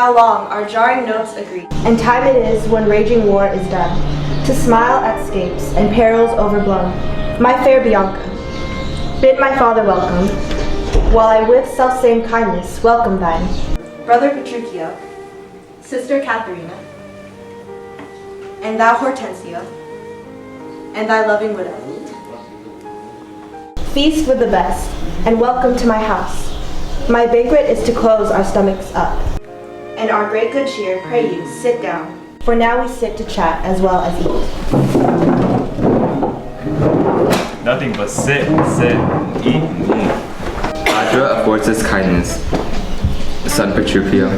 How long our jarring notes agree. And time it is when raging war is done, to smile at scapes and perils overblown. My fair Bianca, bid my father welcome, while I with self-same kindness welcome thine. Brother Petruchio, Sister Katharina, and thou Hortensio, and thy loving widow. Feast with the best, and welcome to my house. My banquet is to close our stomachs up. And our great good cheer, pray you, sit down. For now we sit to chat as well as eat. Nothing but sit, eat, and eat. Padra affords us kindness. Son Petruchio.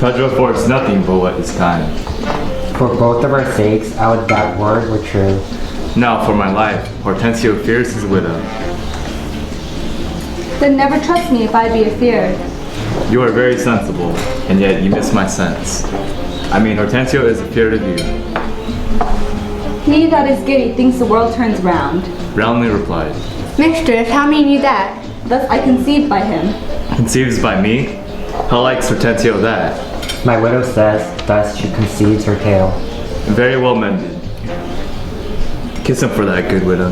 Pedro affords nothing but what is kind. For both of our sakes, I would that word were true. Now for my life, Hortensio fears his widow. Then never trust me if I be afeard. You are very sensible, and yet you miss my sense. I mean, Hortensio is afeard of you. He that is giddy thinks the world turns round. Roundly replied. Mistress, how mean you that? Thus I conceived by him. Conceives by me? How likes Hortensio that? My widow says, thus she conceives her tale. Very well mended. Kiss him for that, good widow.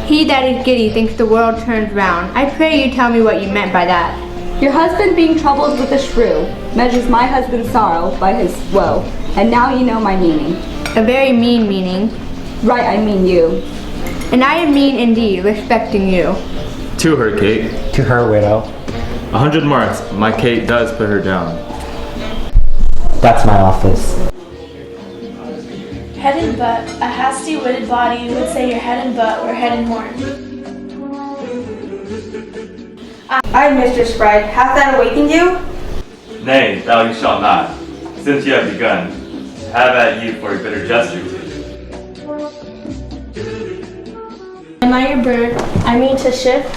He that is giddy thinks the world turns round. I pray you tell me what you meant by that. Your husband being troubled with a shrew measures my husband's sorrow by his woe, and now you know my meaning. A very mean meaning. Right, I mean you. And I am mean indeed, respecting you. To her, Kate. To her widow. 100 marks, my Kate does put her down. That's my office. Head and butt. A hasty-witted body would say your head and butt were head and horn. Ay, Mistress Bride, hath that awakened you? Nay, thou you shall not. Since you have begun, have at you for a bitter gesture to. Am I your bird? I mean to shift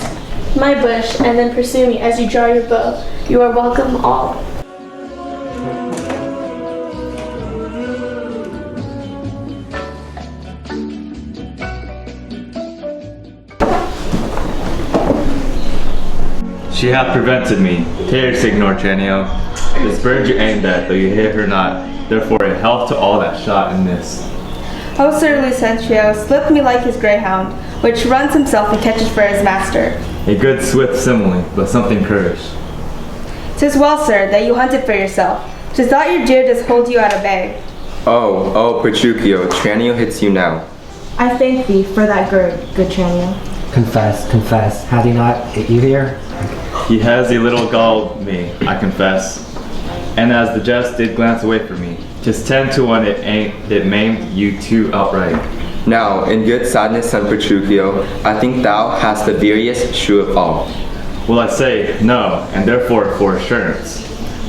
my bush and then pursue me as you draw your bow. You are welcome all. She hath prevented me. Here, Signor Tranio. This bird you aimed at, though you hit her not. Therefore, a health to all that shot and missed. O Sir Lucentio, slip me like his greyhound, which runs himself and catches for his master. A good swift simile, but something currish. 'Tis well, sir, that you hunted for yourself. 'Tis thought your deer does hold you at a bay. Oh, Petruchio, Tranio hits you now. I thank thee for that good Tranio. Confess, had he not hit you here? He has a little galled me, I confess. And as the jest did glance away from me, 'tis 10 to 1 it maimed you two outright. Now, in good sadness, son Petruchio, I think thou hast the veriest shrew of all. Will I say, no, and therefore for assurance,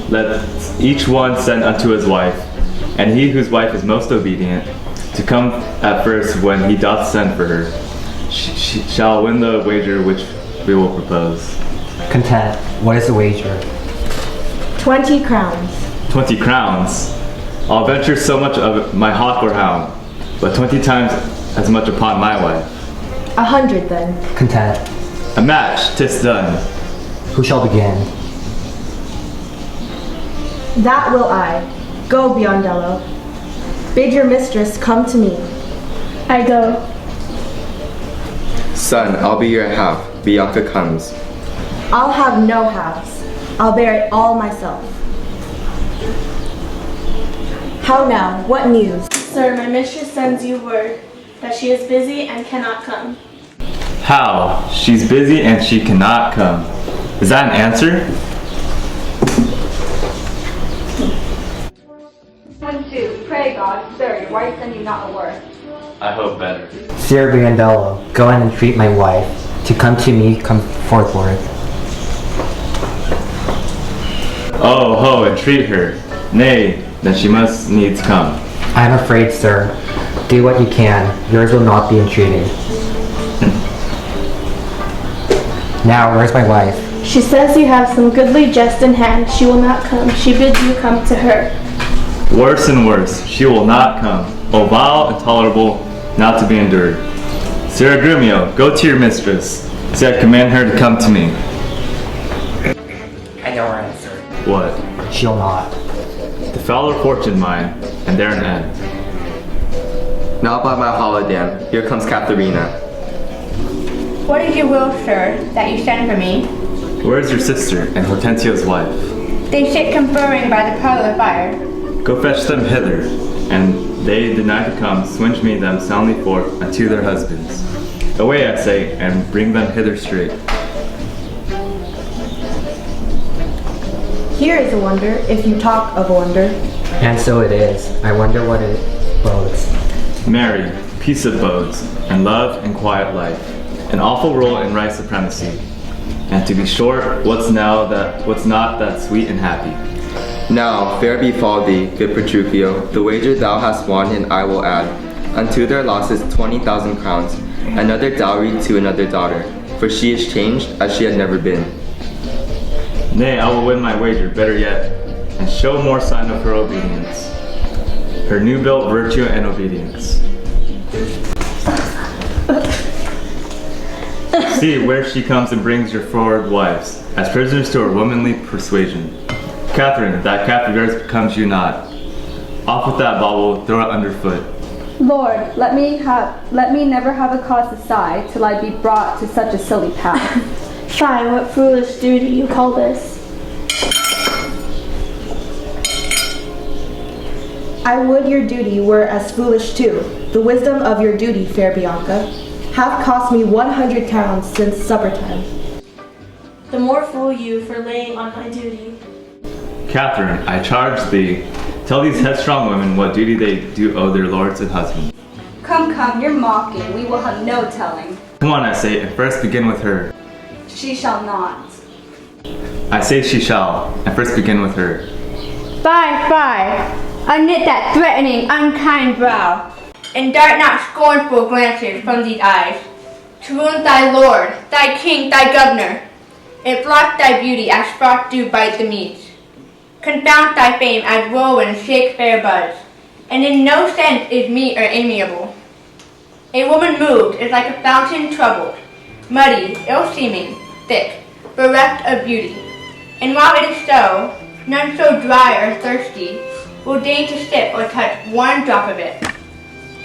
let each one send unto his wife, and he whose wife is most obedient, to come at first when he doth send for her, she shall win the wager which we will propose. Content. What is the wager? 20 crowns. 20 crowns. I'll venture so much of my hawk or hound, but 20 times as much upon my wife. 100 then. Content. A match, 'tis done. Who shall begin? That will I. Go, Biondello. Bid your mistress come to me. I go. Son, I'll be your half. Bianca comes. I'll have no halves. I'll bear it all myself. How now? What news? Sir, my mistress sends you word that she is busy and cannot come. How? She's busy and she cannot come. Is that an answer? 1, 2. Pray God, sir, your wife send you not a word. I hope better. Sir Biondello, go and entreat my wife to come to me, come forthward. Oh, ho, entreat her. Nay, then she must needs come. I am afraid, sir. Do what you can. Yours will not be entreated. Now, where's my wife? She says you have some goodly jest in hand. She will not come. She bids you come to her. Worse and worse, she will not come. O vile, intolerable, not to be endured. Sir Grumio, go to your mistress. Say I command her to come to me. I know her answer. What? she'll not. The fowler fortune mine, and there an end. Now by my hologram, here comes Katharina. What is your will, sir, that you send for me? Where is your sister and Hortensio's wife? They sit conferring by the parlor fire. Go fetch them hither, and they deny to come, swinge me them soundly forth unto their husbands. Away, I say, and bring them hither straight. Here is a wonder, if you talk of a wonder. And so it is. I wonder what it bodes. Marry, peace abodes, and love and quiet life, an awful rule in right supremacy. And to be short, what's not that sweet and happy? Now, fair befall thee, good Petruchio, the wager thou hast won and I will add. Unto their losses 20,000 crowns, another dowry to another daughter, for she is changed as she had never been. Nay, I will win my wager, better yet, and show more sign of her obedience. Her new-built virtue and obedience. See where she comes and brings your forward wives, as prisoners to her womanly persuasion. Catherine, that cap of yours becomes you not. Off with that bauble, throw it underfoot. Lord, let me never have a cause to sigh till I be brought to such a silly path. Fie, what foolish duty you call this. I would your duty were as foolish too. The wisdom of your duty, fair Bianca, hath cost me 100 crowns since supper time. The more fool you for laying on my duty. Catherine, I charge thee, tell these headstrong women what duty they do owe their lords and husbands. Come, you're mocking. We will have no telling. Come on, I say, and first begin with her. She shall not. I say she shall, and first begin with her. Fie, unknit that threatening, unkind brow, and dart not scornful glances from these eyes, to wound thy lord, thy king, thy governor. It blots thy beauty as frost do bite the meads. Confound thy fame as whirlwinds shake fair buds, and in no sense is meet or amiable. A woman moved is like a fountain troubled, muddy, ill-seeming, thick, bereft of beauty. And while it is so, none so dry or thirsty will deign to sip or touch one drop of it.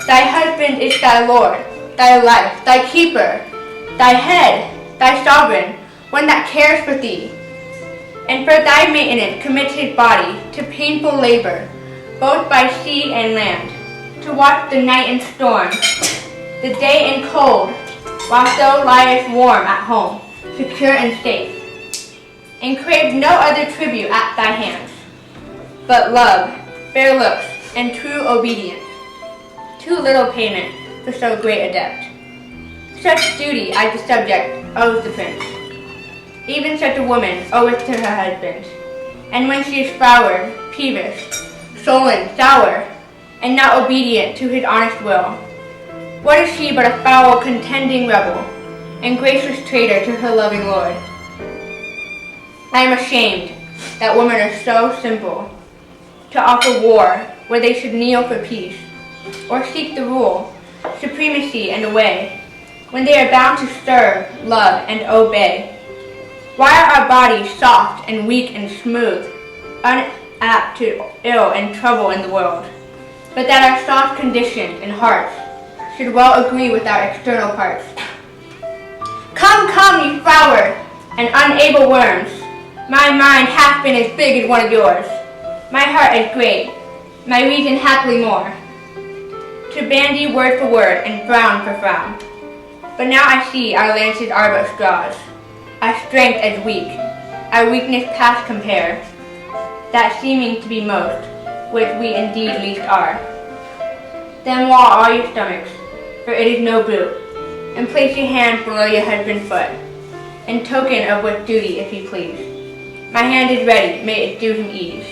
Thy husband is thy lord, thy life, thy keeper, thy head, thy sovereign, one that cares for thee. And for thy maintenance commits his body to painful labor, both by sea and land, to watch the night in storm, the day in cold, while so liest warm at home, secure and safe, and crave no other tribute at thy hands, but love, fair looks, and true obedience. Too little payment for so great a debt. Such duty as the subject owes the prince. Even such a woman oweth to her husband. And when she is froward, peevish, sullen, sour, and not obedient to his honest will, what is she but a foul contending rebel, and gracious traitor to her loving lord? I am ashamed that women are so simple, to offer war where they should kneel for peace, or seek the rule, supremacy, and away, when they are bound to serve, love, and obey. Why are our bodies soft and weak and smooth, unapt to ill and trouble in the world, but that our soft condition and hearts should well agree with our external parts? Come, ye froward and unable worms, my mind hath been as big as one of yours, my heart as great, my reason happily more, to bandy word for word and frown for frown. But now I see our lances are but straws, our strength as weak, our weakness past compare, that seeming to be most, which we indeed least are. Then wall all your stomachs, for it is no boot, and place your hand below your husband's foot, in token of what duty if you please. My hand is ready, may it do him ease.